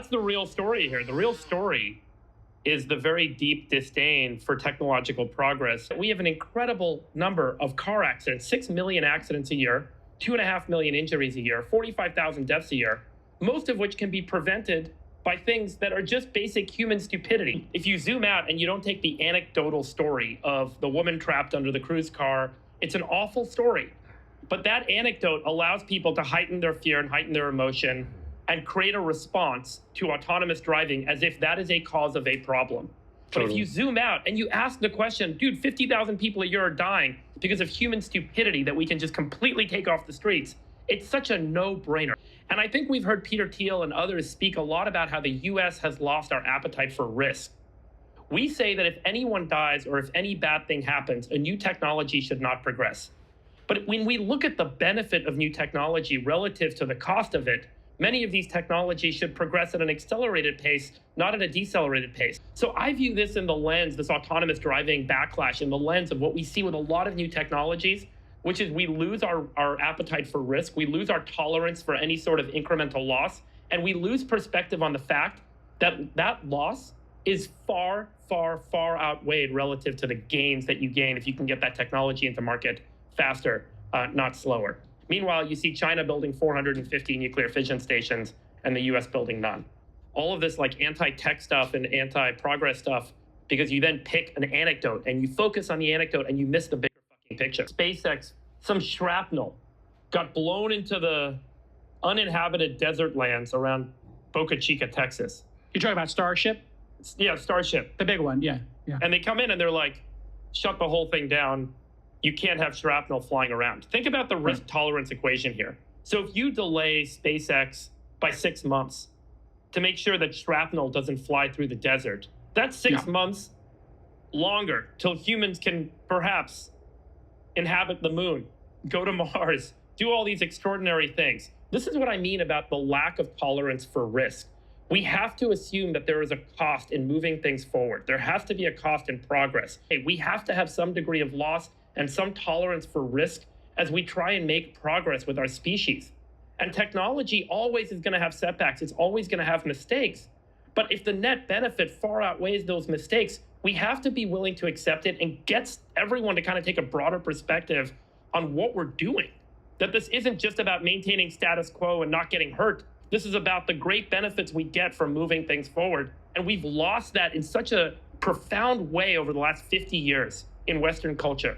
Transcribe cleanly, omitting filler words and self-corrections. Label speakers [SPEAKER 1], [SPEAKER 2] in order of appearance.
[SPEAKER 1] that's the real story here. The real story is the very deep disdain for technological progress. We have an incredible number of car accidents, 6 million accidents a year, 2.5 million injuries a year, 45,000 deaths a year, most of which can be prevented by things that are just basic human stupidity. If you zoom out and you don't take the anecdotal story of the woman trapped under the cruise car, it's an awful story. But that anecdote allows people to heighten their fear and heighten their emotion and create a response to autonomous driving as if that is a cause of a problem. But if you zoom out and you ask the question, dude, 50,000 people a year are dying because of human stupidity that we can just completely take off the streets, it's such a no-brainer. And I think we've heard Peter Thiel and others speak a lot about how the US has lost our appetite for risk. We say that if anyone dies or if any bad thing happens, a new technology should not progress. But when we look at the benefit of new technology relative to the cost of it, many of these technologies should progress at an accelerated pace, not at a decelerated pace. So I view this in the lens, this autonomous driving backlash, in the lens of what we see with a lot of new technologies, which is we lose our appetite for risk, we lose our tolerance for any sort of incremental loss, and we lose perspective on the fact that that loss is far, far, far outweighed relative to the gains that you gain if you can get that technology into market faster, not slower. Meanwhile, you see China building 450 nuclear fission stations and the US building none. All of this like anti-tech stuff and anti-progress stuff, because you then pick an anecdote and you focus on the anecdote and you miss the bigger fucking picture. SpaceX, some shrapnel got blown into the uninhabited desert lands around Boca Chica, Texas.
[SPEAKER 2] You're talking about Starship?
[SPEAKER 1] Yeah, Starship.
[SPEAKER 2] The big one, yeah.
[SPEAKER 1] And they come in and they're like, shut the whole thing down. You can't have shrapnel flying around. Think about the risk tolerance equation here. So if you delay SpaceX by 6 months to make sure that shrapnel doesn't fly through the desert, that's 6 months longer till humans can perhaps inhabit the moon, go to Mars, do all these extraordinary things. This is what I mean about the lack of tolerance for risk. We have to assume that there is a cost in moving things forward. There has to be a cost in progress. Hey, we have to have some degree of loss and some tolerance for risk as we try and make progress with our species. And technology always is going to have setbacks. It's always going to have mistakes. But if the net benefit far outweighs those mistakes, we have to be willing to accept it and get everyone to kind of take a broader perspective on what we're doing. That this isn't just about maintaining status quo and not getting hurt. This is about the great benefits we get from moving things forward. And we've lost that in such a profound way over the last 50 years in Western culture.